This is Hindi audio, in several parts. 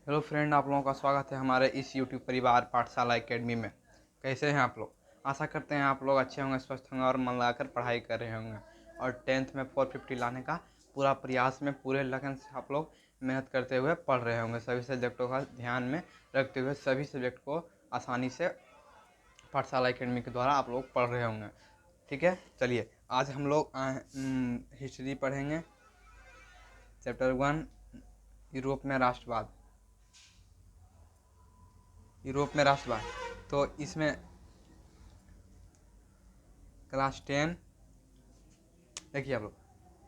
हेलो फ्रेंड, आप लोगों का स्वागत है हमारे इस यूट्यूब परिवार पाठशाला एकेडमी में। कैसे हैं आप लोग? आशा करते हैं आप लोग अच्छे होंगे, स्वस्थ होंगे और मन लगाकर पढ़ाई कर रहे होंगे। और 10th में 450 लाने का पूरा प्रयास में पूरे लगन से आप लोग मेहनत करते हुए पढ़ रहे होंगे। सभी सब्जेक्टों का ध्यान में रखते हुए सभी सब्जेक्ट को आसानी से पाठशाला एकेडमी के द्वारा आप लोग पढ़ रहे होंगे। ठीक है, चलिए आज हम लोग हिस्ट्री पढ़ेंगे। चैप्टर 1, यूरोप में राष्ट्रवाद। यूरोप में राष्ट्रवाद, तो इसमें क्लास 10, देखिए आप लोग,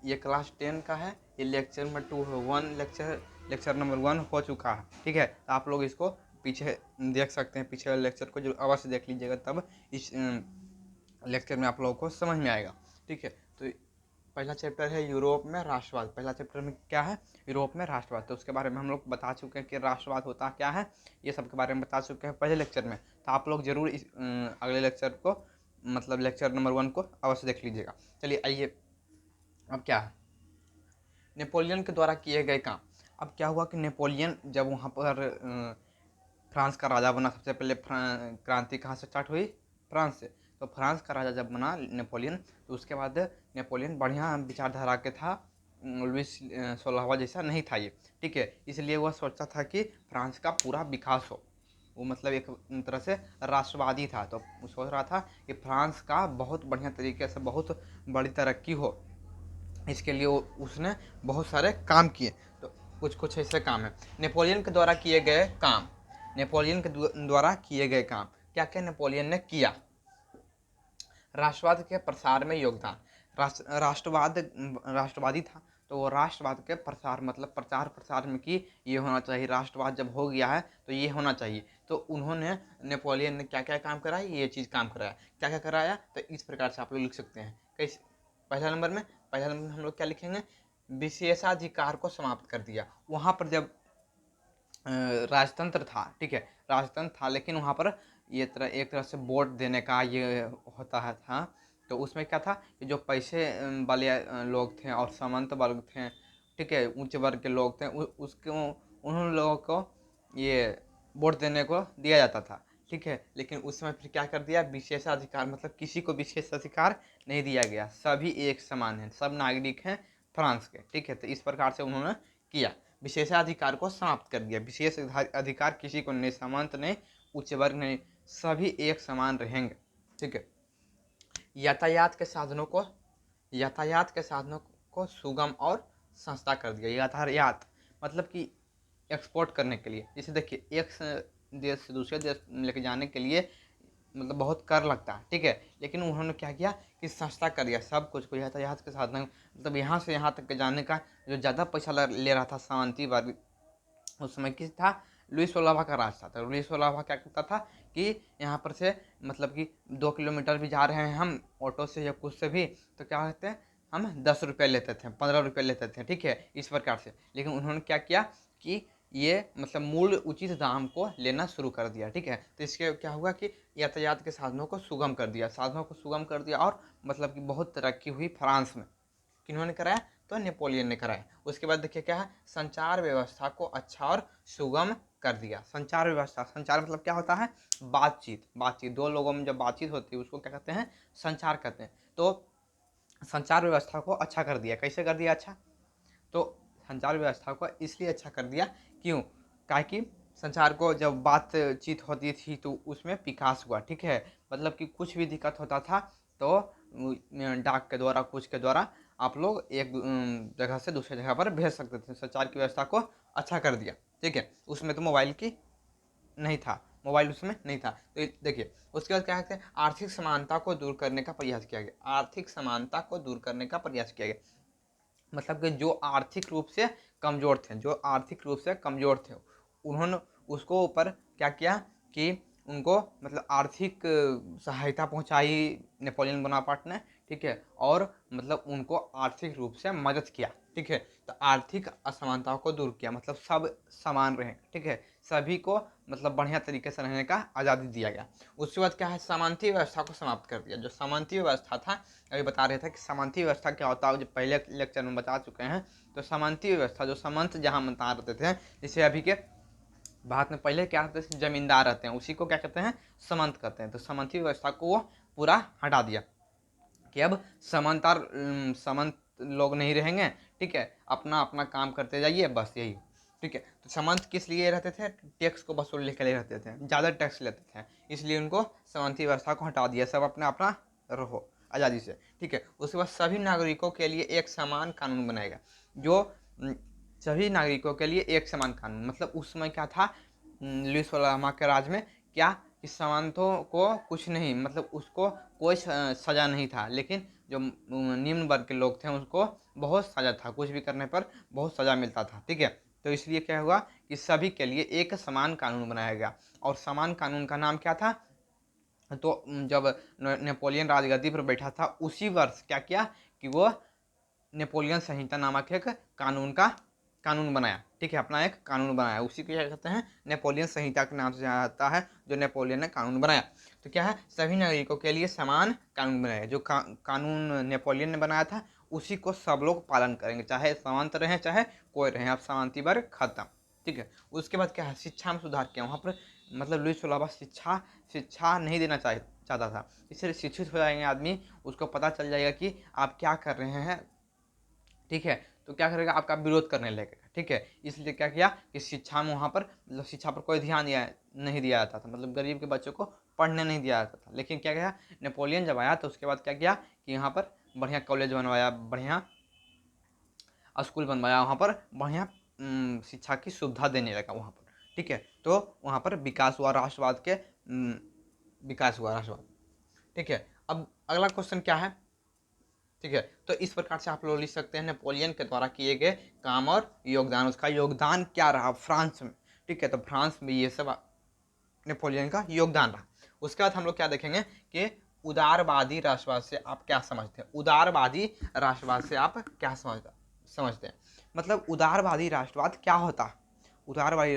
ये क्लास 10 का है। ये लेक्चर नंबर 2 है। लेक्चर नंबर 1 हो चुका है। ठीक है, तो आप लोग इसको पीछे देख सकते हैं। पीछे वाले लेक्चर को जो अवश्य देख लीजिएगा, तब इस लेक्चर में आप लोगों को समझ में आएगा। ठीक है, तो पहला चैप्टर है यूरोप में राष्ट्रवाद। पहला चैप्टर में क्या है? यूरोप में राष्ट्रवाद। तो उसके बारे में हम लोग बता चुके हैं कि राष्ट्रवाद होता क्या है, ये सब के बारे में बता चुके हैं पहले लेक्चर में। तो आप लोग जरूर इस अगले लेक्चर को, मतलब लेक्चर नंबर 1 को अवश्य देख लीजिएगा। चलिए आइए, अब क्या है? नेपोलियन के द्वारा किए गए काम। अब क्या हुआ कि नेपोलियन जब वहाँ पर फ्रांस का राजा बना, सबसे पहले क्रांति कहाँ से स्टार्ट हुई? फ्रांस से। तो फ्रांस का राजा जब बना नेपोलियन, तो उसके बाद नेपोलियन बढ़िया विचारधारा के था। लुइस 16वां जैसा नहीं था ये। ठीक है, इसलिए वह सोचता था कि फ्रांस का पूरा विकास हो। वो मतलब एक तरह से राष्ट्रवादी था, तो वो सोच रहा था कि फ्रांस का बहुत बढ़िया तरीके से बहुत बड़ी तरक्की हो। इसके लिए उसने बहुत सारे काम किए। तो कुछ कुछ ऐसे काम है नेपोलियन के द्वारा किए गए काम। नेपोलियन के द्वारा किए गए काम क्या क्या नेपोलियन ने किया? राष्ट्रवाद के प्रसार में योगदान। राष्ट्रवादी था, तो वो राष्ट्रवाद के प्रसार मतलब प्रचार प्रसार में कि ये होना चाहिए, राष्ट्रवाद जब हो गया है तो ये होना चाहिए। तो उन्होंने, नेपोलियन ने क्या क्या काम कराया? ये चीज़ काम कराया। क्या क्या कराया? तो इस प्रकार से आप लोग लिख सकते हैं। कैसे? पहला नंबर में हम लोग क्या लिखेंगे? विशेषाधिकार को समाप्त कर दिया। वहाँ पर जब राजतंत्र था, ठीक है, राजतंत्र था, लेकिन वहाँ पर ये एक तरह से वोट देने का ये होता है था। तो उसमें क्या था कि जो पैसे वाले लोग थे और सामंत वर्ग थे, ठीक है, ऊंचे वर्ग के लोग थे, उसके उन लोगों को ये वोट देने को दिया जाता था। ठीक है, लेकिन उस समय फिर क्या कर दिया? विशेषाधिकार, मतलब किसी को विशेष अधिकार नहीं दिया गया, सभी एक समान हैं, सब नागरिक हैं फ्रांस के। ठीक है, तो इस प्रकार से उन्होंने किया, विशेषाधिकार को समाप्त कर दिया। विशेष अधिकार किसी को नहीं, सामंत नहीं, उच्च वर्ग नहीं, सभी एक समान रहेंगे। ठीक है, यातायात के साधनों को यातायात के साधनों को सुगम और सस्ता कर दिया। यातायात मतलब कि एक्सपोर्ट करने के लिए, जैसे देखिए, एक देश से दूसरे देश लेके जाने के लिए मतलब बहुत कर लगता है। ठीक है, लेकिन उन्होंने क्या किया कि सस्ता कर दिया सब कुछ को। यातायात के साधन मतलब यहाँ से यहाँ तक के जाने का जो ज़्यादा पैसा ले रहा था सामंती वर्ग, उस समय किस था? लुइस सोलावा का राज था। तो लुइस सोलावा क्या करता था कि यहाँ पर से मतलब कि 2 किलोमीटर भी जा रहे हैं हम ऑटो से या कुछ से भी, तो क्या कहते हैं, हम 10 रुपये लेते थे, 15 रुपये लेते थे। ठीक है, इस प्रकार से। लेकिन उन्होंने क्या किया कि ये मतलब मूल उचित दाम को लेना शुरू कर दिया। ठीक है, तो इसके क्या हुआ कि यातायात के साधनों को सुगम कर दिया, और मतलब कि बहुत तरक्की हुई फ्रांस में। किन्होंने कराया? तो नेपोलियन ने कराया। उसके बाद देखिए क्या है, संचार व्यवस्था को अच्छा और सुगम कर दिया। संचार व्यवस्था, संचार मतलब क्या होता है? बातचीत दो लोगों में जब बातचीत होती है उसको क्या कहते हैं? संचार कहते हैं। तो संचार व्यवस्था को अच्छा कर दिया। कैसे कर दिया अच्छा? तो संचार व्यवस्था को इसलिए अच्छा कर दिया, क्यों? कि संचार को जब बातचीत होती थी तो उसमें विकास हुआ। ठीक है, मतलब कि कुछ भी दिक्कत होता था तो डाक के द्वारा, कुछ के द्वारा आप लोग एक जगह से दूसरे जगह पर भेज सकते थे। संचार की व्यवस्था को अच्छा कर दिया। ठीक है, उसमें तो मोबाइल की नहीं था, मोबाइल उसमें नहीं था। तो देखिए, उसके बाद क्या कहते हैं, आर्थिक समानता को दूर करने का प्रयास किया गया। आर्थिक समानता को दूर करने का प्रयास किया गया मतलब कि जो आर्थिक रूप से कमज़ोर थे, उन्होंने उसको ऊपर क्या किया कि उनको मतलब आर्थिक सहायता पहुंचाई नेपोलियन बोनापार्ट ने। ठीक है, और मतलब उनको आर्थिक रूप से मदद किया। ठीक है, तो आर्थिक असमानताओं को दूर किया, मतलब सब समान रहे। ठीक है, सभी को मतलब बढ़िया तरीके से रहने का आज़ादी दिया गया। उसके बाद क्या है, सामंती व्यवस्था को समाप्त कर दिया। जो सामंती व्यवस्था था, अभी बता रहे थे कि सामंती व्यवस्था क्या होता है, जो पहले लेक्चर में बता चुके हैं। तो सामंती व्यवस्था, जो सामंत जहाँ मंता रहते थे, जैसे अभी के भारत में पहले क्या रहते थे, जमींदार रहते हैं, उसी को क्या कहते हैं, सामंत कहते हैं। तो सामंती व्यवस्था को वो पूरा हटा दिया कि अब सामंत लोग नहीं रहेंगे, ठीक है, अपना अपना काम करते जाइए, बस यही, ठीक है। तो सामंत किस लिए रहते थे, टैक्स को वसूलने के लिए रहते थे, ज़्यादा टैक्स लेते थे, इसलिए उनको सामंती व्यवस्था को हटा दिया, सब अपना अपना रहो आज़ादी से, ठीक है। उसके बाद सभी नागरिकों के लिए एक समान कानून बनाएगा, जो सभी नागरिकों के लिए एक समान कानून, मतलब उस समय क्या था, लुईस वाला के राज में, क्या कि सामंतों को कुछ नहीं, मतलब उसको कोई सज़ा नहीं था, लेकिन जो निम्न वर्ग के लोग थे उसको बहुत सज़ा था, कुछ भी करने पर बहुत सज़ा मिलता था, ठीक है। तो इसलिए क्या हुआ कि सभी के लिए एक समान कानून बनाया गया, और समान कानून का नाम क्या था, तो जब नेपोलियन राजगद्दी पर बैठा था उसी वर्ष क्या किया कि वो नेपोलियन संहिता नामक एक कानून बनाया, ठीक है, अपना एक कानून बनाया, उसी को क्या कहते हैं, नेपोलियन संहिता के नाम से जाना जाता है, जो नेपोलियन ने कानून बनाया। तो क्या है, सभी नागरिकों के लिए समान कानून बनाया, जो कानून नेपोलियन ने बनाया था उसी को सब लोग पालन करेंगे, चाहे सामंत रहें चाहे कोई रहे, अब सामंती वर्ग खत्म, ठीक है। उसके बाद क्या है, शिक्षा में सुधार किया, वहाँ पर मतलब लुईस सोलाबा शिक्षा नहीं देना चाहता था, इससे शिक्षित हो जाएंगे आदमी, उसको पता चल जाएगा कि आप क्या कर रहे हैं, ठीक है, तो क्या करेगा, आपका विरोध करने लगेगा, ठीक है। इसलिए क्या किया कि शिक्षा में वहाँ पर मतलब शिक्षा पर कोई ध्यान नहीं दिया जाता था, मतलब गरीब के बच्चों को पढ़ने नहीं दिया जाता था। लेकिन क्या किया, नेपोलियन जब आया तो उसके बाद क्या किया कि यहाँ पर बढ़िया कॉलेज बनवाया, बढ़िया स्कूल बनवाया, वहाँ पर बढ़िया शिक्षा की सुविधा देने लगा वहाँ पर, ठीक है। तो वहाँ पर विकास हुआ, विकास हुआ राष्ट्रवाद, ठीक है। अब अगला क्वेश्चन क्या है, ठीक है, तो इस प्रकार से आप लोग लिख सकते हैं नेपोलियन के द्वारा किए गए काम और योगदान, उसका योगदान क्या रहा फ्रांस में, ठीक है। तो फ्रांस में ये सब नेपोलियन का योगदान रहा। उसके बाद हम लोग क्या देखेंगे कि उदारवादी राष्ट्रवाद से आप क्या समझते हैं, उदारवादी राष्ट्रवाद से आप क्या समझते हैं, मतलब उदारवादी राष्ट्रवाद क्या होता है, उदारवादी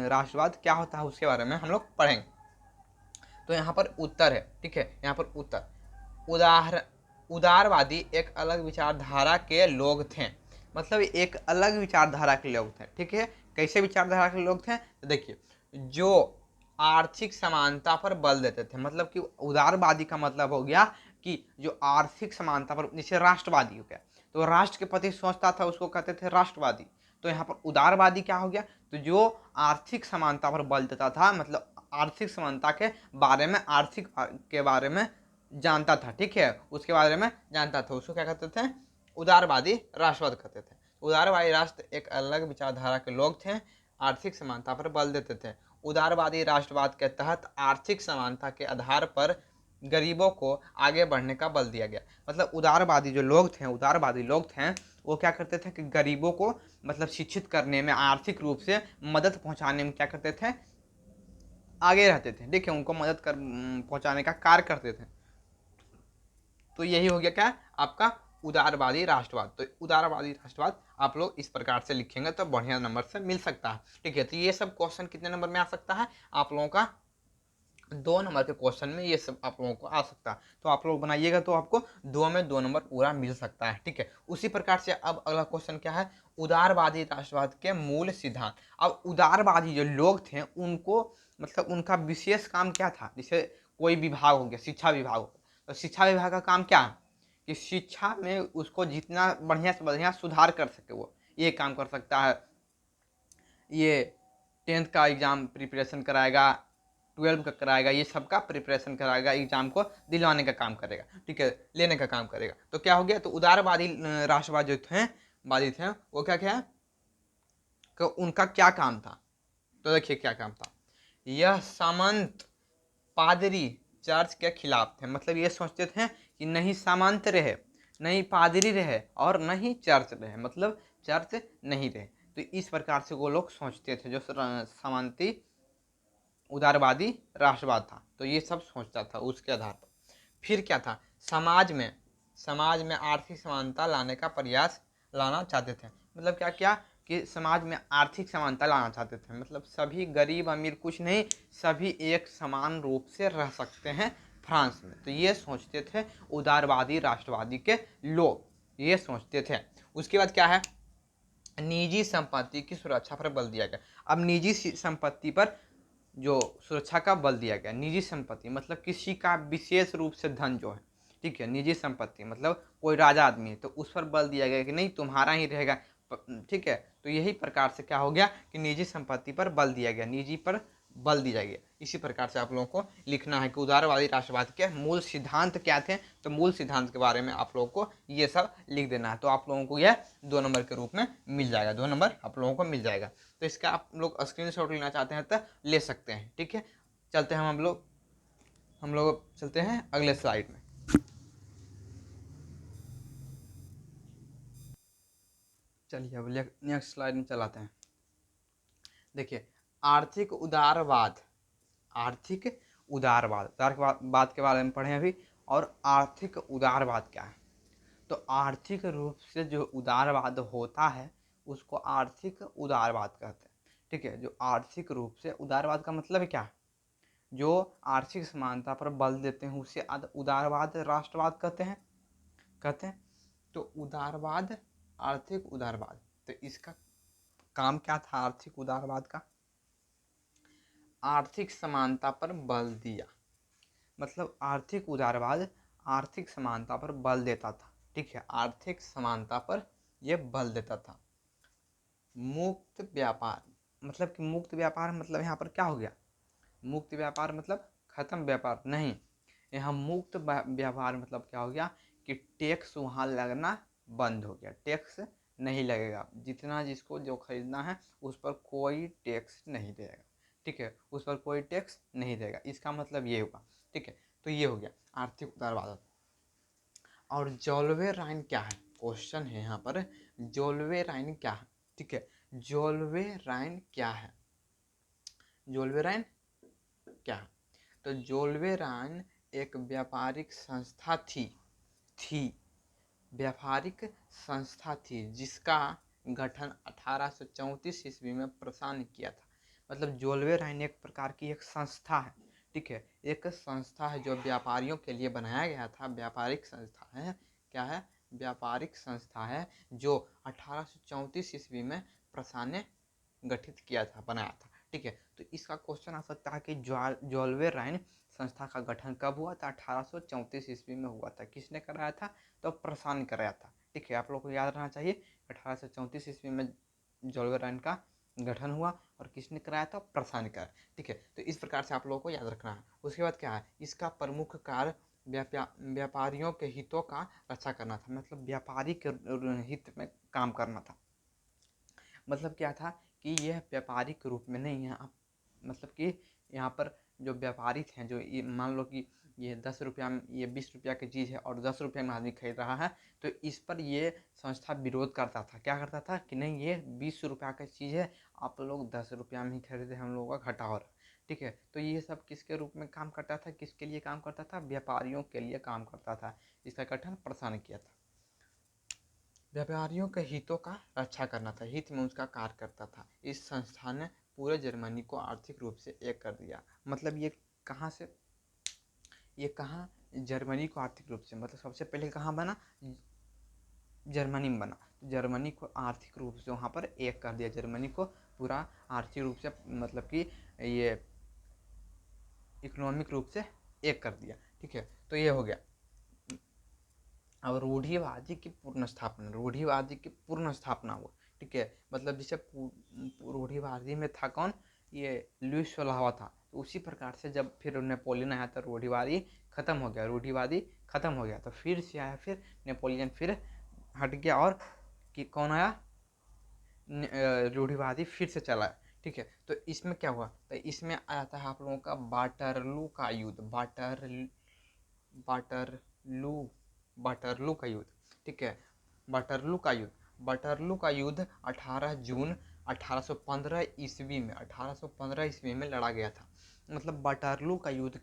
राष्ट्रवाद क्या होता है उसके बारे में हम लोग पढ़ेंगे। तो यहाँ पर उत्तर है, ठीक है, यहाँ पर उत्तर, उदारवादी एक अलग विचारधारा के लोग थे, मतलब एक अलग विचारधारा के लोग थे, ठीक है। कैसे विचारधारा के लोग थे, तो देखिए, जो आर्थिक समानता पर बल देते थे, मतलब कि उदारवादी का मतलब हो गया कि जो आर्थिक समानता पर, जैसे राष्ट्रवादी हो गया, तो राष्ट्र के प्रति सोचता था उसको कहते थे राष्ट्रवादी। तो यहाँ पर उदारवादी क्या हो गया, तो जो आर्थिक समानता पर बल देता था, मतलब आर्थिक समानता के बारे में, आर्थिक के बारे में जानता था, ठीक है, उसके बारे में जानता था, उसको क्या कहते थे, उदारवादी राष्ट्रवाद कहते थे। उदारवादी राष्ट्र एक अलग विचारधारा के लोग थे, आर्थिक समानता पर बल देते थे। उदारवादी राष्ट्रवाद के तहत आर्थिक समानता के आधार पर गरीबों को आगे बढ़ने का बल दिया गया, मतलब उदारवादी लोग थे वो क्या करते थे कि गरीबों को मतलब शिक्षित करने में, आर्थिक रूप से मदद पहुंचाने में क्या करते थे, आगे रहते थे, देखिए, उनको मदद कर पहुंचाने का कार्य करते थे। तो यही हो गया क्या, आपका उदारवादी राष्ट्रवाद। तो उदारवादी राष्ट्रवाद आप लोग इस प्रकार से लिखेंगे तो बढ़िया नंबर से मिल सकता है, ठीक है। तो ये सब क्वेश्चन कितने नंबर में आ सकता है, आप लोगों का 2 नंबर के क्वेश्चन में ये सब आप लोगों को आ सकता है। तो आप लोग बनाइएगा तो आपको 2 में 2 नंबर पूरा मिल सकता है, ठीक है। उसी प्रकार से अब अगला क्वेश्चन क्या है, उदारवादी राष्ट्रवाद के मूल सिद्धांत। अब उदारवादी जो लोग थे उनको मतलब उनका विशेष काम क्या था, जैसे कोई विभाग हो गया, शिक्षा विभाग हो गया, तो शिक्षा विभाग का काम क्या है कि शिक्षा में उसको जितना बढ़िया से बढ़िया सुधार कर सके, वो ये काम कर सकता है, ये 10th का एग्ज़ाम प्रिपरेशन कराएगा, 12 का कराएगा, ये सब का प्रिपरेशन कराएगा, एग्जाम को दिलवाने का काम करेगा, ठीक है, लेने का काम करेगा। तो क्या हो गया, तो उदारवादी राष्ट्रवाद जो थे वो क्या क्या कि उनका क्या काम था, तो देखिए क्या काम था, यह सामंत पादरी चर्च के खिलाफ थे, मतलब ये सोचते थे कि नहीं सामंत रहे, नहीं पादरी रहे और नहीं चर्च रहे, मतलब चर्च नहीं रहे। तो इस प्रकार से वो लोग सोचते थे, जो सामंती उदारवादी राष्ट्रवाद था, तो ये सब सोचता था उसके आधार पर। फिर क्या था, समाज में आर्थिक समानता लाने का प्रयास लाना चाहते थे, मतलब क्या क्या कि समाज में आर्थिक समानता लाना चाहते थे, मतलब सभी गरीब अमीर कुछ नहीं, सभी एक समान रूप से रह सकते हैं फ्रांस में। तो ये सोचते थे उदारवादी राष्ट्रवादी के लोग, ये सोचते थे। उसके बाद क्या है, निजी संपत्ति की सुरक्षा पर बल दिया गया। अब निजी संपत्ति पर जो सुरक्षा का बल दिया गया, निजी संपत्ति मतलब किसी का विशेष रूप से धन जो है, ठीक है, निजी संपत्ति मतलब कोई राजा आदमी है तो उस पर बल दिया गया कि नहीं तुम्हारा ही रहेगा, ठीक है। तो यही प्रकार से क्या हो गया कि निजी संपत्ति पर बल दिया गया, निजी पर बल दिया गया। इसी प्रकार से आप लोगों को लिखना है कि उदारवादी राष्ट्रवाद के मूल सिद्धांत क्या थे। तो मूल सिद्धांत के बारे में आप लोगों को ये सब लिख देना है, तो आप लोगों को यह 2 नंबर के रूप में मिल जाएगा, 2 नंबर आप लोगों को मिल जाएगा। तो इसका आप लोग स्क्रीनशॉट लेना चाहते हैं तो ले सकते हैं, ठीक है। चलते हैं हम लोग चलते हैं अगले स्लाइड में। चलिए अब नेक्स्ट स्लाइड में चलाते हैं। देखिए आर्थिक उदारवाद, आर्थिक उदारवाद के बारे में पढ़े अभी। और आर्थिक उदारवाद क्या है? तो आर्थिक रूप से जो उदारवाद होता है उसको आर्थिक उदारवाद कहते हैं, ठीक है। जो आर्थिक रूप से उदारवाद का मतलब है क्या है? जो आर्थिक समानता पर बल देते हैं उसे उदारवाद राष्ट्रवाद कहते हैं। तो उदारवाद, आर्थिक उदारवाद, तो इसका काम क्या था आर्थिक उदारवाद का? आर्थिक समानता पर बल दिया। मतलब आर्थिक उदारवाद आर्थिक समानता पर बल देता था, ठीक है, आर्थिक समानता पर यह बल देता था। मुक्त व्यापार मतलब कि मुक्त व्यापार मतलब यहाँ पर क्या हो गया? मुक्त व्यापार मतलब खत्म व्यापार नहीं, यहाँ मुक्त व्यापार मतलब क्या हो गया कि टैक्स वहाँ लगना बंद हो गया, टैक्स नहीं लगेगा, जितना जिसको जो खरीदना है उस पर कोई टैक्स नहीं देगा, ठीक है, उस पर कोई टैक्स नहीं देगा, इसका मतलब ये होगा, ठीक है। तो ये हो गया आर्थिक उदारवाद। और जोल्वेराइन क्या है? क्वेश्चन है यहाँ पर, जोल्वेराइन क्या है, ठीक है। जोल्वेराइन क्या है? जोल्वेराइन क्या है? तो जोल्वेराइन एक व्यापारिक संस्था थी व्यापारिक संस्था थी जिसका गठन 1834 ईस्वी में प्रसान किया था। मतलब जोल्वेराइन एक प्रकार की एक संस्था है, ठीक है, एक संस्था है जो व्यापारियों के लिए बनाया गया था, व्यापारिक संस्था है। क्या है? व्यापारिक संस्था है जो 1834 ईस्वी में प्रसान ने गठित किया था, बनाया था, ठीक है। तो इसका क्वेश्चन आ सकता है कि जोल्वेराइन संस्था का गठन कब हुआ था? 1834 ईस्वी में हुआ था। किसने कराया था? तो प्रसान कराया था, ठीक है। आप लोग को याद रहना चाहिए 1834 ईस्वी में जोल्वेराइन का गठन हुआ और किसने कराया था? प्रसान कराया, ठीक है। तो इस प्रकार से आप लोगों को याद रखना है। उसके बाद क्या है? इसका प्रमुख कार्य व्यापारियों के हितों का रक्षा करना था, मतलब व्यापारी के हित में काम करना था। मतलब क्या था कि यह व्यापारिक रूप में नहीं है, मतलब कि यहाँ पर जो व्यापारी थे, जो ये मान लो कि ये 10 रुपया में, ये 20 रुपया की चीज़ है और 10 रुपये में आदमी खरीद रहा है, तो इस पर ये संस्था विरोध करता था। क्या करता था कि नहीं, ये 20 रुपया की चीज़ है, आप लोग 10 रुपया में ही खरीदे, हम लोगों का घाटा हो रहा है, ठीक है। तो ये सब किसके रूप में काम करता था? किसके लिए काम करता था? व्यापारियों के लिए काम करता था। इसका गठन प्रसान किया था। व्यापारियों के हितों का रक्षा करना था, हित में उसका कार्य करता था। इस संस्था ने पूरे जर्मनी को आर्थिक रूप से एक कर दिया। मतलब ये कहाँ से, ये कहाँ? जर्मनी को आर्थिक रूप से, मतलब सबसे पहले कहाँ बना? जर्मनी में बना। जर्मनी को आर्थिक रूप से वहाँ पर एक कर दिया, जर्मनी को पूरा आर्थिक रूप से, मतलब कि ये इकोनॉमिक रूप से एक कर दिया, ठीक है। तो ये हो गया। अब रूढ़िवादी की पूर्ण स्थापना, रूढ़िवादी की पूर्ण स्थापना हुआ, ठीक है। मतलब जैसे रूढ़िवादी में था कौन? ये लुईस 16वां था। तो उसी प्रकार से जब फिर नेपोलियन आया तो रूढ़िवादी खत्म हो गया, रूढ़िवादी खत्म हो गया, तो फिर से आया, फिर नेपोलियन फिर हट गया और कि कौन आया? रूढ़िवादी फिर से चला, ठीक है। तो इसमें क्या हुआ? तो इसमें आया था आप लोगों का वाटरलू का युद्ध, वाटरलू वाटरलू का युद्ध, ठीक है। वाटरलू का युद्ध, वाटरलू का युद्ध 18 जून 1815 ईस्वी में, 1815 ईस्वी में लड़ा गया था। मतलब वाटरलू का युद्ध,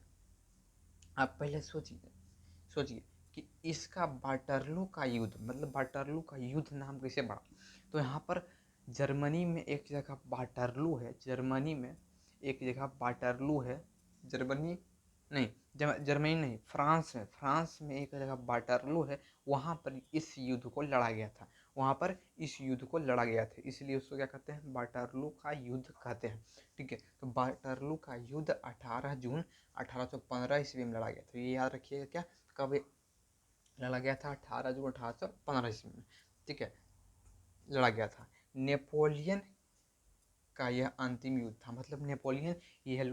आप पहले सोचिए कि इसका वाटरलू का युद्ध, मतलब वाटरलू का युद्ध नाम कैसे पड़ा? तो यहाँ पर जर्मनी में एक जगह वाटरलू है, जर्मनी में एक जगह वाटरलू है, जर्मनी नहीं, जर्मनी नहीं, फ्रांस में एक जगह वाटरलू है, वहाँ पर इस युद्ध को लड़ा गया था। वहाँ पर इस युद्ध को लड़ा गया था, इसलिए उसको क्या कहते हैं, वाटरलू का युद्ध कहते हैं। ठीक है, तो वाटरलू का युद्ध 18 जून 1815 ईस्वी में लड़ा गया था। ये याद रखिएगा क्या, कब लड़ा गया था, 18 जून 1815 ईस्वी में। ठीक है, लड़ा गया था। नेपोलियन का यह अंतिम युद्ध था, मतलब नेपोलियन यह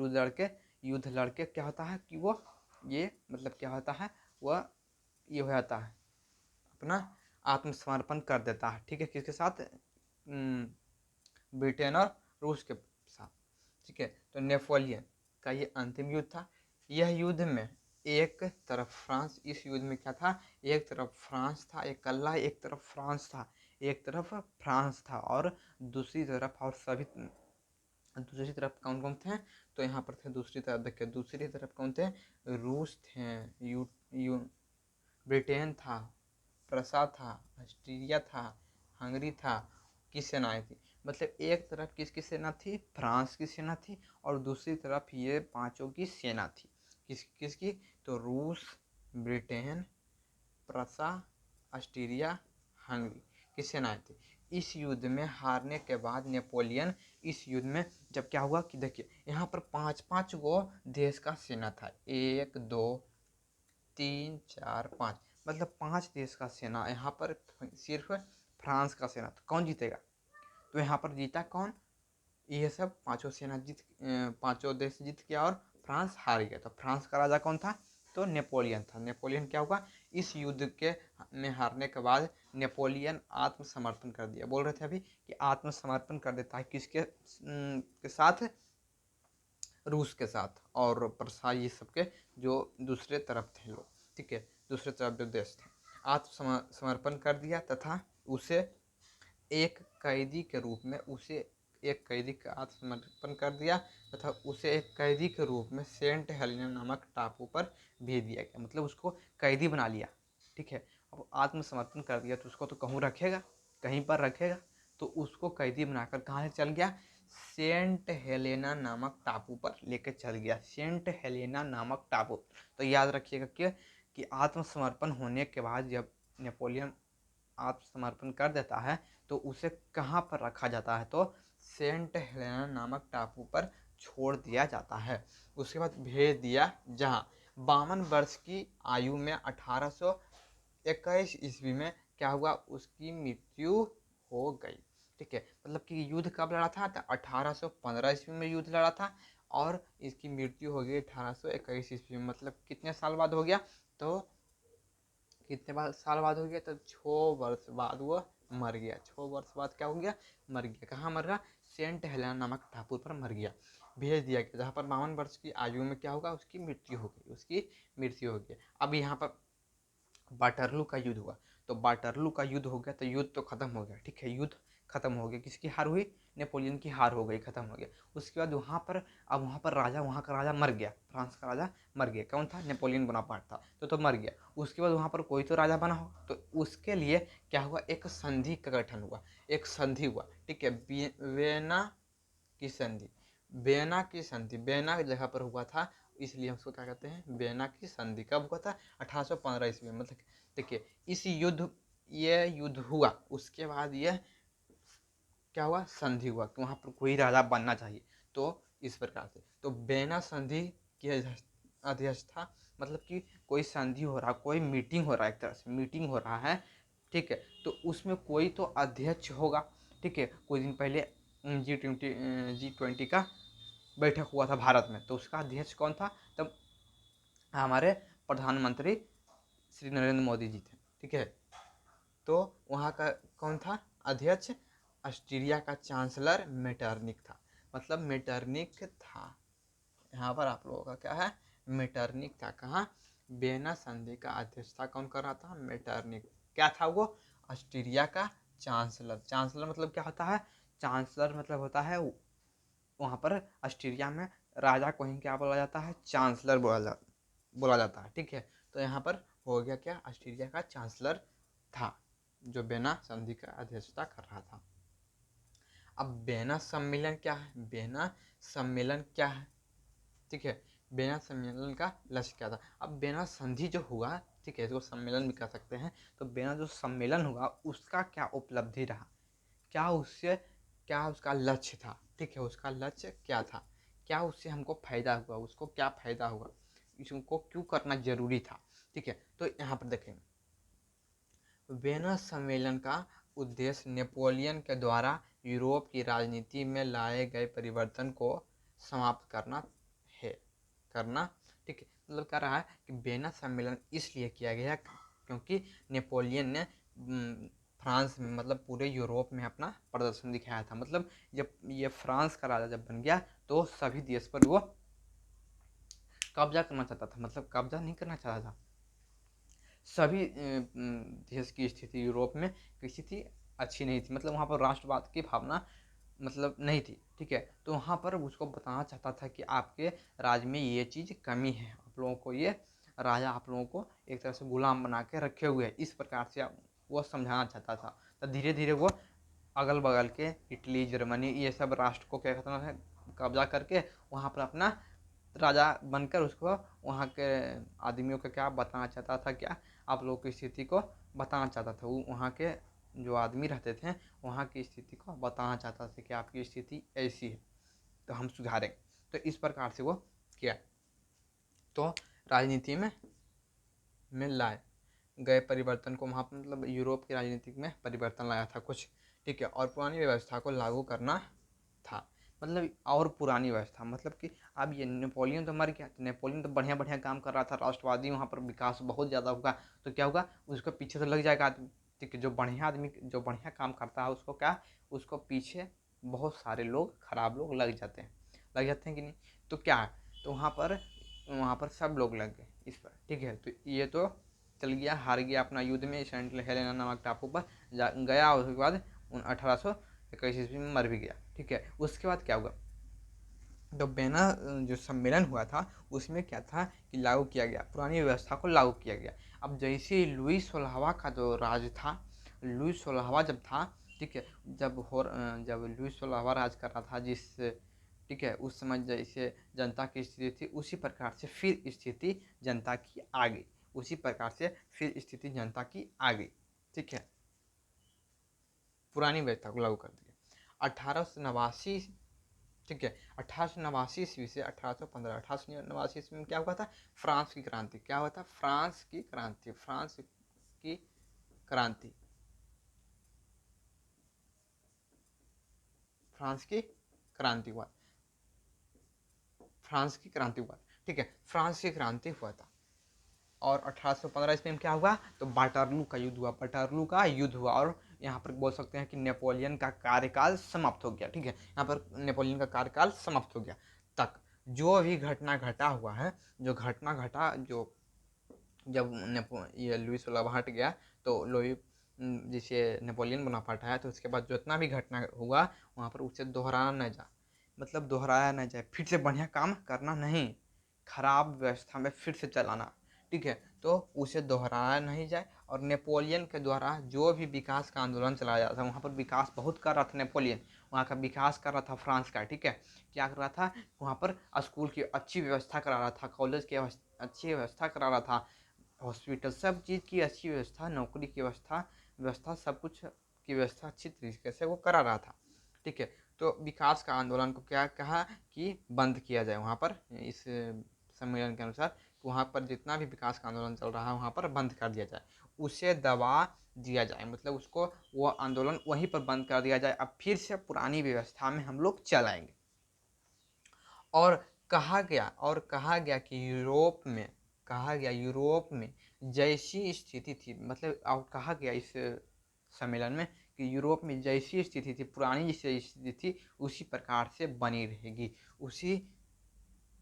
युद्ध लड़के क्या होता है कि वो ये मतलब क्या होता है, वह ये हो जाता है, अपना आत्मसमर्पण कर देता है। ठीक है, किसके साथ, ब्रिटेन और रूस के साथ। ठीक है, तो नेपोलियन का ये अंतिम युद्ध था। यह युद्ध में एक तरफ फ्रांस, इस युद्ध में क्या था, एक तरफ फ्रांस था, एक तरफ फ्रांस था, एक तरफ फ्रांस था, और दूसरी तरफ और सभी दूसरी तरफ कौन कौन थे, तो यहाँ पर थे दूसरी तरफ, देखिए दूसरी तरफ कौन थे, रूस थे, ब्रिटेन था, प्रसा था, ऑस्ट्रिया था, हंगरी था, की सेनाएं थी। मतलब एक तरफ किसकी सेना थी, फ्रांस की सेना थी, और दूसरी तरफ ये पांचों की सेना थी। किसकी, तो रूस, ब्रिटेन, प्रसा, ऑस्ट्रिया, हंगरी की सेनाएं थी। इस युद्ध में हारने के बाद नेपोलियन, इस युद्ध में जब क्या हुआ कि देखिए यहाँ पर पांच पांच गो देश का सेना था, 1 2 3 4 5, मतलब 5 देश का सेना। यहाँ पर सिर्फ फ्रांस का सेना, तो कौन जीतेगा, तो यहाँ पर जीता कौन, ये सब पांचों सेना पांचों देश जीत गया और फ्रांस हार गया। तो फ्रांस का राजा कौन था, तो नेपोलियन था। नेपोलियन क्या हुआ, इस युद्ध के में हारने के बाद नेपोलियन आत्मसमर्पण कर दिया। बोल रहे थे अभी कि आत्मसमर्पण कर देता है, किसके के साथ, रूस के साथ और प्रसा, ये सबके जो दूसरे तरफ थे लोग। ठीक है, दूसरे तरफ जो देश थे, आत्मसमर्पण कर दिया, तथा उसे एक कैदी के रूप में, उसे एक कैदी का आत्मसमर्पण कर दिया, तथा उसे एक कैदी के रूप में सेंट हेलेना नामक टापू पर भेज दिया गया, मतलब उसको कैदी बना लिया। ठीक है, अब आत्मसमर्पण कर दिया तो उसको तो कहूँ रखेगा, कहीं पर रखेगा, तो उसको कैदी बनाकर कहाँ से चल गया, सेंट हेलेना नामक टापू पर लेकर चल गया, सेंट हेलेना नामक टापू। तो याद रखिएगा कि आत्मसमर्पण होने के बाद जब नेपोलियन आत्मसमर्पण कर देता है तो उसे कहाँ पर रखा जाता है, तो सेंट हेलेना नामक टापू पर छोड़ दिया जाता है। उसके बाद भेज दिया, जहाँ 52 वर्ष की आयु में 1821 ईस्वी में क्या हुआ, उसकी मृत्यु हो गई। ठीक है, मतलब कि युद्ध कब लड़ा था, तो 1815 ईस्वी में युद्ध लड़ा था, और इसकी मृत्यु हो गई 1821 ईस्वी में। मतलब कितने साल बाद हो गया, तो कितने साल बाद हो गया, तो 6 वर्ष बाद वो मर गया। 6 वर्ष बाद क्या हो गया, मर गया। कहाँ मर रहा, सेंट हेलेना नामक टापू पर मर गया, भेज दिया गया, जहाँ पर 52 वर्ष की आयु में क्या होगा, उसकी मृत्यु हो गई, उसकी मृत्यु हो गई। अब यहाँ पर वाटरलू का युद्ध हुआ, तो वाटरलू का युद्ध हो गया, तो युद्ध तो खत्म हो गया। ठीक है, युद्ध खत्म हो गया, किसकी हार हुई, नेपोलियन की हार हो गई, खत्म हो गया। उसके बाद वहाँ पर, अब वहाँ पर राजा, वहाँ का राजा मर गया, फ्रांस का राजा मर गया, कौन था, नेपोलियन बोनापार्ट था, तो मर गया। उसके बाद वहाँ पर कोई तो राजा बना हो, तो उसके लिए क्या हुआ, एक संधि का गठन हुआ, एक संधि हुआ। ठीक है, वेना की संधि, बेना की संधि, बेना की जगह पर हुआ था, इसलिए हम उसको क्या कहते हैं, बेना की संधि। कब हुआ था, 1815 ईस्वी में। मतलब देखिए इस युद्ध, ये युद्ध हुआ, उसके बाद ये क्या हुआ, संधि हुआ कि वहाँ पर कोई राजा बनना चाहिए, तो इस प्रकार से तो बेना संधि की अध्यक्षता, मतलब कि कोई संधि हो रहा, कोई मीटिंग हो रहा है, एक तरह से मीटिंग हो रहा है। ठीक है, तो उसमें कोई तो अध्यक्ष होगा। ठीक है, कुछ दिन पहले G20 का बैठक हुआ था भारत में, तो उसका अध्यक्ष कौन था, तब हमारे प्रधानमंत्री श्री नरेंद्र मोदी जी थे। ठीक है, तो वहाँ का कौन था अध्यक्ष, ऑस्ट्रिया का चांसलर मेटरनिक था, मतलब मेटरनिक था। यहाँ पर आप लोगों का क्या है, मेटरनिक था। कहाँ, बेना संधि का अध्यक्षता कौन कर रहा था, मेटरनिक। क्या था वो, ऑस्ट्रिया का चांसलर। चांसलर मतलब क्या होता है, चांसलर मतलब होता है, वहाँ पर ऑस्ट्रिया में राजा को ही क्या बोला जाता है, चांसलर बोला जाता है। ठीक है, तो यहाँ पर हो गया क्या, ऑस्ट्रिया का चांसलर था, जो बेना संधि का अध्यक्षता कर रहा था। अब बेना सम्मेलन क्या है, बेना सम्मेलन क्या है, ठीक है, बेना सम्मेलन का लक्ष्य क्या था। अब बेना संधि जो हुआ, ठीक है, इसको सम्मेलन भी कह सकते हैं। तो बेना जो सम्मेलन हुआ उसका क्या उपलब्धि रहा, क्या उससे क्या उसका लक्ष्य था, ठीक है, उसका लक्ष्य क्या था, क्या उससे हमको फ़ायदा हुआ, उसको क्या फ़ायदा हुआ, इसको क्यों करना ज़रूरी था। ठीक है, तो यहाँ पर देखें, वेना सम्मेलन का उद्देश्य नेपोलियन के द्वारा यूरोप की राजनीति में लाए गए परिवर्तन को समाप्त करना है, करना। ठीक है, मतलब कह रहा है कि वेना सम्मेलन इसलिए किया गया क्योंकि नेपोलियन ने फ्रांस में मतलब पूरे यूरोप में अपना प्रदर्शन दिखाया था। मतलब जब ये फ्रांस का राजा जब बन गया तो सभी देश पर वो कब्जा करना चाहता था, मतलब कब्जा नहीं करना चाहता था, सभी देश की स्थिति यूरोप में की स्थिति अच्छी नहीं थी, मतलब वहाँ पर राष्ट्रवाद की भावना मतलब नहीं थी। ठीक है, तो वहाँ पर उसको बताना चाहता था कि आपके राज्य में ये चीज़ कमी है, आप लोगों को ये राजा आप लोगों को एक तरह से गुलाम बना के रखे हुए हैं, इस प्रकार से वो समझाना चाहता था। तो धीरे धीरे वो अगल बगल के इटली जर्मनी ये सब राष्ट्र को क्या कहते हैं कब्जा करके वहाँ पर अपना राजा बनकर उसको वहाँ के आदमियों को क्या बताना चाहता था, क्या आप लोगों की स्थिति को बताना चाहता था। वो वहाँ के जो आदमी रहते थे वहाँ की स्थिति को बताना चाहता था कि आपकी स्थिति ऐसी है तो हम सुधारें। तो इस प्रकार से वो किया, तो राजनीति में लाए गए परिवर्तन को वहाँ पर मतलब यूरोप की राजनीति में परिवर्तन लाया था कुछ। ठीक है, और पुरानी व्यवस्था को लागू करना था, मतलब और पुरानी व्यवस्था, मतलब कि अब ये नेपोलियन तो मर गया, तो नेपोलियन तो बढ़िया बढ़िया काम कर रहा था, राष्ट्रवादी वहाँ पर विकास बहुत ज़्यादा होगा, तो क्या होगा उसको पीछे तो लग जाएगा आदमी। ठीक है, जो बढ़िया आदमी जो बढ़िया काम करता है उसको क्या, उसको पीछे बहुत सारे लोग खराब लोग लग जाते हैं कि नहीं। तो क्या, तो वहाँ पर सब लोग लग गए इस पर। ठीक है, तो ये तो चल गया, हार गया अपना युद्ध में सेंट हेलेना नामक टापू पर गया, उसके बाद 1821 ईस्वी में मर भी गया। ठीक है, उसके बाद क्या हुआ, तो बेना जो सम्मेलन हुआ था उसमें क्या था कि लागू किया गया, पुरानी व्यवस्था को लागू किया गया। अब जैसे लुई 16वां का जो राज था, लुई 16वां जब था, ठीक है, जब लुई 16वां राज कर रहा था जिस, ठीक है, उस समय जैसे जनता की स्थिति थी उसी प्रकार से फिर स्थिति जनता की आ गई, उसी प्रकार से फिर स्थिति जनता की आ गई। ठीक है, पुरानी व्यवस्था को लागू कर दिया 1889। ठीक है, 1889 ईस्वी से 1815, 1889 ईस्वी में क्या हुआ था, फ्रांस की क्रांति। क्या हुआ था, फ्रांस की क्रांति, फ्रांस की क्रांति, फ्रांस की क्रांति हुआ, फ्रांस की क्रांति हुआ। ठीक है, फ्रांस की क्रांति हुआ था। और 1815 ईस्वी में क्या हुआ, तो वाटरलू का युद्ध हुआ, वाटरलू का युद्ध हुआ, और यहाँ पर बोल सकते हैं कि नेपोलियन का कार्यकाल समाप्त हो गया। ठीक है, यहाँ पर नेपोलियन का कार्यकाल समाप्त हो गया। तक जो भी घटना घटा हुआ है, जो घटना घटा, जो जब ये लुई 16 हट गया तो जिसे नेपोलियन बोनापार्ट आया, तो उसके बाद जितना भी घटना हुआ वहाँ पर उसे दोहराना न जाए, मतलब दोहराया न जाए, फिर से बढ़िया काम करना नहीं, खराब व्यवस्था में फिर से चलाना। ठीक है, तो उसे दोहराया नहीं जाए। और नेपोलियन के द्वारा जो भी विकास का आंदोलन चलाया जाता था, वहाँ पर विकास बहुत कर रहा था नेपोलियन, वहाँ का विकास कर रहा था फ्रांस का। ठीक है, क्या कर रहा था, वहाँ पर स्कूल की अच्छी व्यवस्था करा रहा था, कॉलेज की अच्छी व्यवस्था करा रहा था, हॉस्पिटल सब चीज़ की अच्छी व्यवस्था, नौकरी की व्यवस्था व्यवस्था सब कुछ की व्यवस्था अच्छी तरीके से वो करा रहा था। ठीक है, तो विकास का आंदोलन को क्या कहा कि बंद किया जाए वहाँ पर, इस सम्मेलन के अनुसार वहाँ पर जितना भी विकास का आंदोलन चल रहा है वहाँ पर बंद कर दिया जाए, उसे दबा दिया जाए, मतलब उसको वो आंदोलन वहीं पर बंद कर दिया जाए, अब फिर से पुरानी व्यवस्था में हम लोग चलाएंगे। और कहा गया कि यूरोप में जैसी स्थिति थी, मतलब और कहा गया इस सम्मेलन में कि यूरोप में जैसी स्थिति थी, पुरानी जैसी स्थिति थी उसी प्रकार से बनी रहेगी, उसी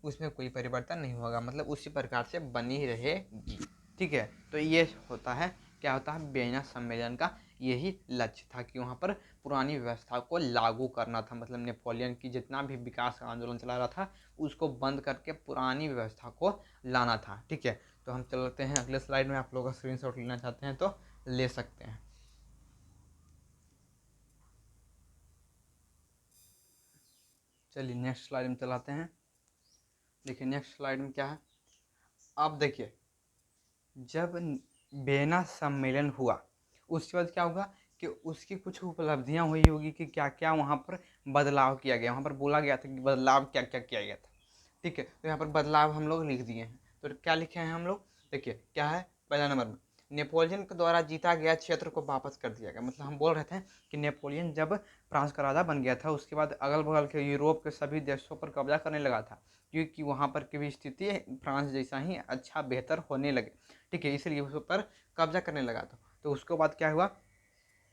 उसमें कोई परिवर्तन नहीं होगा, मतलब उसी प्रकार से बनी रहेगी। ठीक है, तो ये होता है, क्या होता है, वियना सम्मेलन का यही लक्ष्य था कि वहाँ पर पुरानी व्यवस्था को लागू करना था, मतलब नेपोलियन की जितना भी विकास का आंदोलन चला रहा था उसको बंद करके पुरानी व्यवस्था को लाना था। ठीक है, तो हम चलते हैं अगले स्लाइड में, आप लोग का स्क्रीनशॉट लेना चाहते हैं तो ले सकते हैं। चलिए नेक्स्ट स्लाइड में चलाते हैं। देखिए नेक्स्ट स्लाइड में क्या है, अब देखिए जब वेना सम्मेलन हुआ उसके बाद क्या होगा कि उसकी कुछ उपलब्धियां हुई होगी कि क्या क्या वहाँ पर बदलाव किया गया, वहाँ पर बोला गया था कि बदलाव क्या क्या किया गया था। ठीक है, तो यहाँ पर बदलाव हम लोग लिख दिए हैं। तो क्या लिखे हैं हम लोग, देखिए क्या है, पहला नंबर में नेपोलियन के द्वारा जीता गया क्षेत्र को वापस कर दिया गया। मतलब हम बोल रहे थे कि नेपोलियन जब फ्रांस का राजा बन गया था उसके बाद अगल बगल के यूरोप के सभी देशों पर कब्जा करने लगा था, क्योंकि वहाँ पर की भी स्थिति फ्रांस जैसा ही अच्छा बेहतर होने लगे। ठीक है, इसलिए उस पर कब्जा करने लगा था। तो उसके बाद क्या हुआ,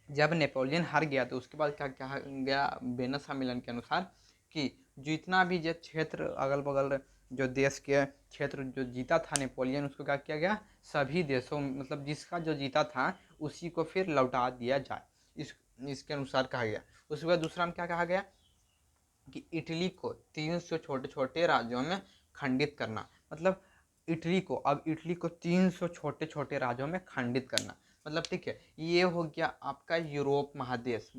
जब नेपोलियन हार गया तो उसके बाद क्या कहा गया वेना सम्मेलन के अनुसार कि जितना भी जो क्षेत्र अगल बगल जो देश के क्षेत्र जो जीता था नेपोलियन, उसको क्या किया गया, सभी देशों मतलब जिसका जो जीता था उसी को फिर लौटा दिया जाए, इसके अनुसार कहा गया। उसके बाद दूसरा में क्या कहा गया कि इटली को 300 छोटे छोटे राज्यों में खंडित करना। मतलब इटली को 300 छोटे छोटे राज्यों में खंडित करना। मतलब ठीक है, ये हो गया आपका यूरोप महादेश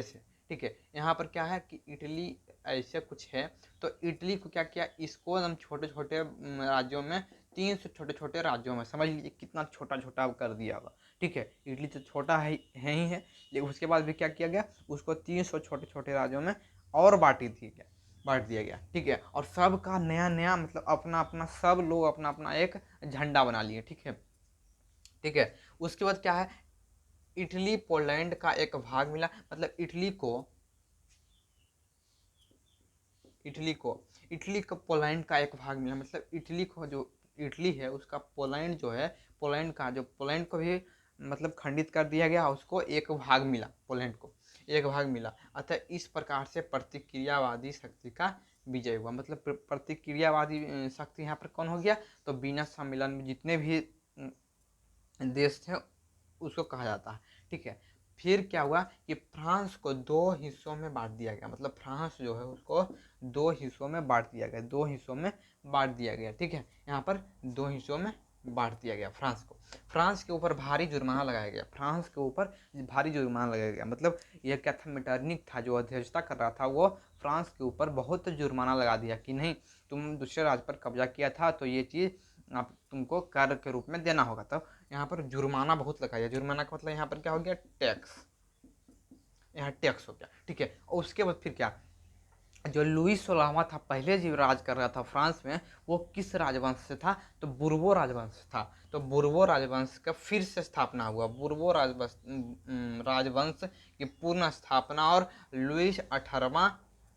है। ठीक है, यहाँ पर क्या है कि इटली ऐसे कुछ है, तो इटली को क्या किया, इसको हम छोटे छोटे राज्यों में 300 छोटे छोटे राज्यों में, समझ लीजिए कितना छोटा छोटा कर दिया हुआ। ठीक है, इटली तो छोटा है ही है, लेकिन उसके बाद भी क्या किया गया, उसको 300 छोटे छोटे राज्यों में और बांट दिया गया। ठीक है, और सबका नया नया मतलब अपना अपना, सब लोग अपना अपना एक झंडा बना लिए। ठीक है, ठीक है, उसके बाद क्या है, इटली पोलैंड का एक भाग मिला। मतलब इटली को पोलैंड का एक भाग मिला। मतलब इटली को जो इटली है उसका पोलैंड जो है, पोलैंड को भी मतलब खंडित कर दिया गया, उसको एक भाग मिला, पोलैंड को एक भाग मिला। अतः इस प्रकार से प्रतिक्रियावादी शक्ति का विजय हुआ। मतलब प्रतिक्रियावादी शक्ति यहाँ पर कौन हो गया, तो वीना सम्मेलन में जितने भी देश थे उसको कहा जाता है। ठीक है, फिर क्या हुआ कि फ्रांस को दो हिस्सों में बांट दिया गया। मतलब फ्रांस जो है उसको दो हिस्सों में बांट दिया गया। ठीक है, यहाँ पर दो हिस्सों में बांट दिया गया फ्रांस को। फ्रांस के ऊपर भारी जुर्माना लगाया गया। मतलब यह क्या था, मेटरनिक था जो अध्यक्षता कर रहा था, वो फ्रांस के ऊपर बहुत जुर्माना लगा दिया कि नहीं, तुम दूसरे राज्य पर कब्जा किया था तो ये चीज़ आप तुमको कर के रूप में देना होगा। तब यहाँ पर जुर्माना बहुत लगाया। जुर्माना का मतलब यहाँ पर क्या हो गया, टैक्स, यहाँ टैक्स हो गया। ठीक है, और उसके बाद फिर क्या, जो लुई 16वां था, पहले जो राज कर रहा था फ्रांस में, वो किस राजवंश से था, तो बुर्बो राजवंश था। तो बुर्बो राजवंश का फिर से स्थापना हुआ। बुर्बो राजवंश की पूर्ण स्थापना, और लुईस 18वां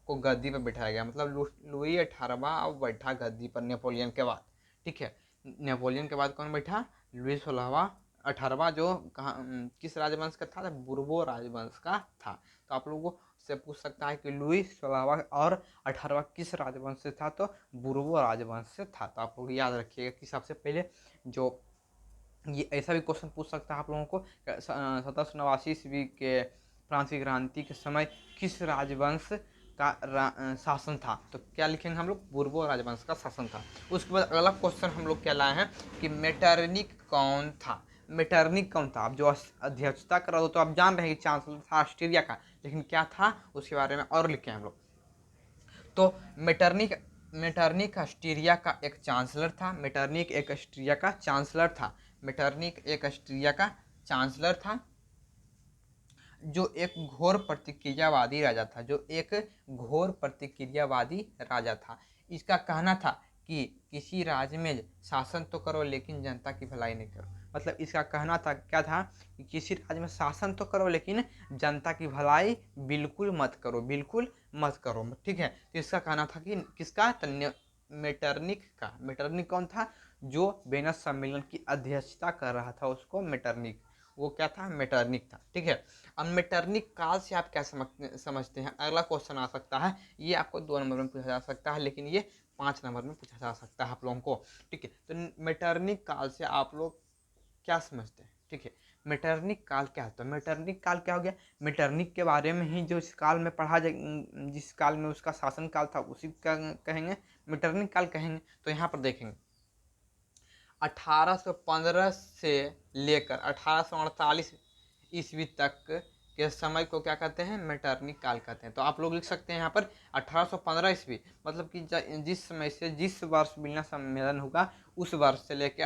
को गद्दी पर बिठाया गया। मतलब लुई 18वां अब बैठा गद्दी पर नेपोलियन के बाद। ठीक है, नेपोलियन के बाद कौन बैठा, लुई 16वां 18वां, जो कहाँ किस राजवंश का था, बुर्बो राजवंश का था। तो आप लोगों से पूछ सकता है कि लुई 16वां और 18वां किस राजवंश से था, तो बुर्बो राजवंश से था। तो आप लोग याद रखिएगा कि सबसे पहले जो ये ऐसा भी क्वेश्चन पूछ सकता है आप लोगों को, 1789 ईस्वी के फ्रांसीसी क्रांति के समय किस राजवंश का शासन था, तो क्या लिखेंगे हम लोग, बुर्बो राजवंश का शासन था। उसके बाद अगला क्वेश्चन हम लोग क्या लाए हैं कि मेटरनिक कौन था। मेटरनिक कौन था, आप जो अध्यक्षता कर रहे हो तो आप जान रहे हैं कि चांसलर था ऑस्ट्रेलिया का, लेकिन क्या था उसके बारे में और लिखे हम लोग। तो मेटरनिक ऑस्ट्रिया का एक चांसलर था। मेटरनिक एक ऑस्ट्रिया का चांसलर था, जो एक घोर प्रतिक्रियावादी राजा था। इसका कहना था कि किसी राज्य में शासन तो करो लेकिन जनता की भलाई नहीं करो। मतलब इसका कहना था क्या था कि किसी राज्य में शासन तो करो लेकिन जनता की भलाई बिल्कुल मत करो। ठीक है, तो इसका कहना था कि किसका, मेटरनिक कौन था, जो वेनस सम्मेलन की अध्यक्षता कर रहा था, उसको मेटरनिक, वो क्या था, मेटरनिक था। ठीक है, अब मेटरनिक काल से आप क्या समझते हैं, अगला क्वेश्चन आ सकता है। ये आपको 2 नंबर में पूछा जा सकता है, लेकिन ये 5 नंबर में पूछा जा सकता है आप लोगों को। ठीक है, तो मेटरनिक काल से आप लोग क्या समझते हैं। ठीक है, मेटरनिक काल क्या है, तो मेटरनिक काल क्या हो गया, मेटरनिक के बारे में ही जो इस काल में पढ़ा जाए, जिस काल में उसका शासन काल था उसी का कहेंगे मेटरनिक काल कहेंगे। तो यहाँ पर देखेंगे 1815 से लेकर 1848 ईस्वी तक के समय को क्या कहते हैं, मेटरनिक काल कहते हैं। तो आप लोग लिख सकते हैं यहाँ पर 1815 ईस्वी, मतलब कि जिस समय से जिस वर्ष विल्ना सम्मेलन होगा उस वर्ष से लेकर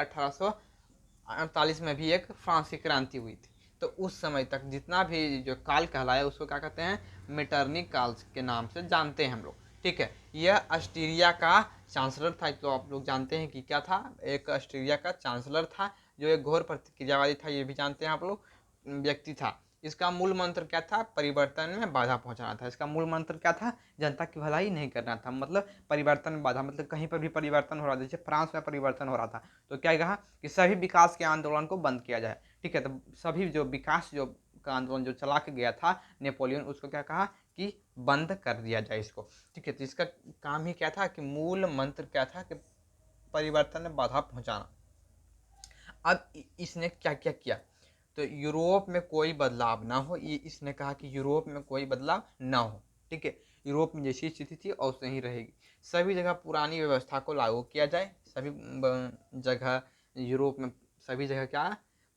1948 में भी एक फ्रांस की क्रांति हुई थी। तो उस समय तक जितना भी जो काल कहलाया उसको क्या कहते हैं, मेटरनिक काल के नाम से जानते हैं हम लोग। ठीक है, यह ऑस्ट्रिया का चांसलर था। तो आप लोग जानते हैं कि क्या था, एक ऑस्ट्रिया का चांसलर था जो एक घोर प्रतिक्रियावादी था, ये भी जानते हैं आप लोग, व्यक्ति था। इसका मूल मंत्र क्या था, परिवर्तन में बाधा पहुंचाना था। इसका मूल मंत्र क्या था, जनता की भलाई नहीं करना था। मतलब परिवर्तन में बाधा, मतलब कहीं पर भी परिवर्तन हो रहा था, जैसे फ्रांस में परिवर्तन हो रहा था तो क्या कहा कि सभी विकास के आंदोलन को बंद किया जाए। ठीक है, तो सभी जो विकास जो का आंदोलन जो चला के गया था नेपोलियन, उसको क्या कहा कि बंद कर दिया जाए इसको। ठीक है, तो इसका काम ही क्या था कि मूल मंत्र क्या था कि परिवर्तन में बाधा पहुंचाना। अब इसने क्या क्या किया, तो यूरोप में कोई बदलाव ना हो, ये इसने कहा कि यूरोप में कोई बदलाव ना हो। ठीक है, यूरोप में जैसी स्थिति थी और वैसे ही रहेगी। सभी जगह पुरानी व्यवस्था को लागू किया जाए। सभी जगह यूरोप में सभी जगह क्या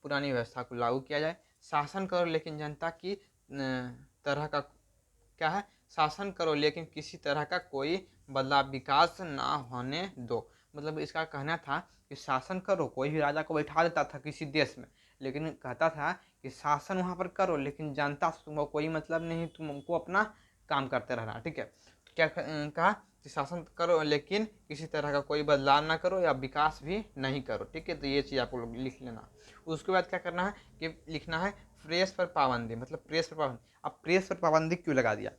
पुरानी व्यवस्था को लागू किया जाए। शासन करो लेकिन जनता की तरह का क्या है, शासन करो लेकिन किसी तरह का कोई बदलाव विकास ना होने दो। मतलब इसका कहना था कि शासन करो, कोई भी राजा को बैठा देता था किसी देश में, लेकिन कहता था कि शासन वहाँ पर करो लेकिन जनता से तुमको कोई मतलब नहीं, तुमको अपना काम करते रहना। ठीक है, तो क्या कहा कि शासन करो लेकिन किसी तरह का कोई बदलाव ना करो या विकास भी नहीं करो। ठीक है, तो ये चीज़ आपको लोग लिख लेना। उसके बाद क्या करना है कि लिखना है प्रेस पर पाबंदी। मतलब प्रेस पर पाबंदी। अब प्रेस पर पाबंदी क्यों लगा दिया,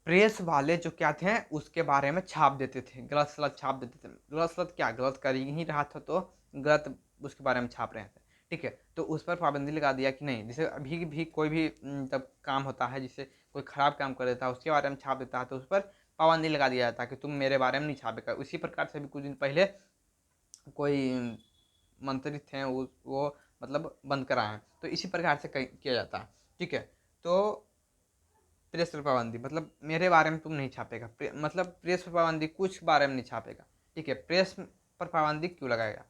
प्रेस वाले जो क्या थे उसके बारे में छाप देते थे, गलत सलत छाप देते थे। गलत सलत क्या, गलत कर ही रहा था तो गलत उसके बारे में छाप रहे थे। ठीक है, तो उस पर पाबंदी लगा दिया कि नहीं, जैसे अभी भी कोई भी जब काम होता है, जिससे कोई ख़राब काम कर देता है उसके बारे में छाप देता है तो उस पर पाबंदी लगा दिया जाता है कि तुम मेरे बारे में नहीं छापेगा। उसी प्रकार से भी कुछ दिन पहले कोई मंत्री थे वो मतलब बंद कराए हैं, तो इसी प्रकार से किया जाता है। ठीक है, तो प्रेस पर पाबंदी मतलब मेरे बारे में तुम नहीं छापेगा, मतलब प्रेस पर पाबंदी कुछ बारे में नहीं छापेगा। ठीक है, प्रेस पर पाबंदी क्यों लगाएगा,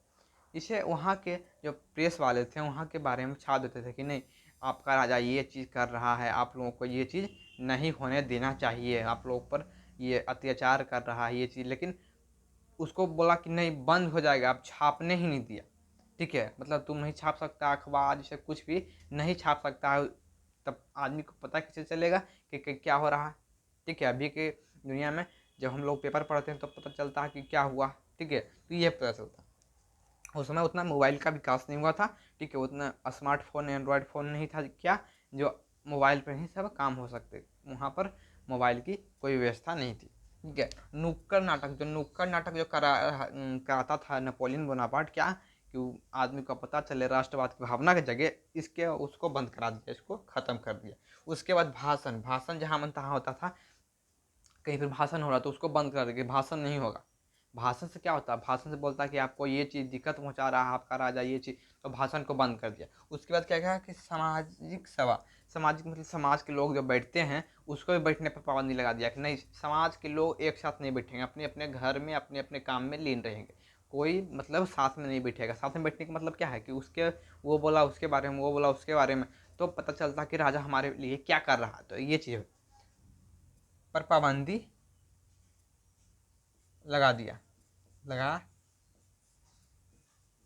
इसे वहाँ के जो प्रेस वाले थे वहाँ के बारे में छाप देते थे कि नहीं, आपका राजा ये चीज़ कर रहा है, आप लोगों को ये चीज़ नहीं होने देना चाहिए, आप लोगों पर ये अत्याचार कर रहा है ये चीज़। लेकिन उसको बोला कि नहीं बंद हो जाएगा, आप छापने ही नहीं दिया। ठीक है, मतलब तुम नहीं छाप सकता अखबार जैसे कुछ भी नहीं छाप सकता है, तब आदमी को पता कैसे चलेगा कि क्या हो रहा है। ठीक है, अभी के दुनिया में जब हम लोग पेपर पढ़ते हैं तो पता चलता है कि क्या हुआ। ठीक है, तो ये पता चलता है। उस समय उतना मोबाइल का विकास नहीं हुआ था। ठीक है, उतना स्मार्टफोन एंड्रॉयड फ़ोन नहीं था क्या जो मोबाइल पर ही सब काम हो सकते, वहाँ पर मोबाइल की कोई व्यवस्था नहीं थी। ठीक है, नुक्कड़ नाटक जो कराता था नेपोलियन बोनापार्ट, क्या कि आदमी को पता चले राष्ट्रवाद की भावना की जगह इसके उसको बंद करा दिया, इसको ख़त्म कर दिया। उसके बाद भाषण, भाषण जहाँ मन तहाँ होता था, कहीं पर भाषण हो रहा तो उसको बंद कर दिया, भाषण नहीं होगा। भाषण से क्या होता है, भाषण से बोलता है कि आपको ये चीज़ दिक्कत पहुंचा रहा है आपका राजा ये चीज़, तो भाषण को बंद कर दिया। उसके बाद क्या कहा कि सामाजिक सभा, सामाजिक मतलब समाज के लोग जो बैठते हैं उसको भी बैठने पर पाबंदी लगा दिया कि नहीं, समाज के लोग एक साथ नहीं बैठेंगे, अपने अपने घर में अपने अपने काम में लीन रहेंगे, कोई मतलब साथ में नहीं बैठेगा। साथ में बैठने का मतलब क्या है कि उसके वो बोला उसके बारे में, वो बोला उसके बारे में, तो पता चलता कि राजा हमारे लिए क्या कर रहा है। तो ये चीज़ पर पाबंदी लगा दिया, लगा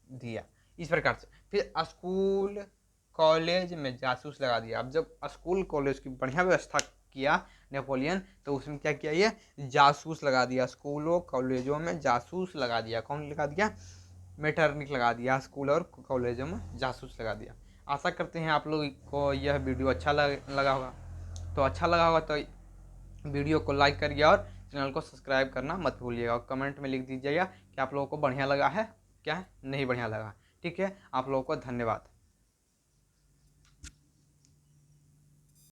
दिया इस प्रकार से। फिर स्कूल कॉलेज में जासूस लगा दिया। अब जब स्कूल कॉलेज की बढ़िया व्यवस्था किया नेपोलियन, तो उसमें क्या किया, ये जासूस लगा दिया, स्कूलों कॉलेजों में जासूस लगा दिया। कौन लगा दिया, मेटरनिक लगा दिया, स्कूल और कॉलेजों में जासूस लगा दिया। आशा करते हैं आप लोग को यह वीडियो अच्छा लगा होगा। तो अच्छा लगा होगा तो वीडियो को लाइक करिए और चैनल को सब्सक्राइब करना मत भूलिएगा, और कमेंट में लिख दीजिएगा कि आप लोगों को बढ़िया लगा है क्या नहीं बढ़िया लगा। ठीक है, आप लोगों को धन्यवाद।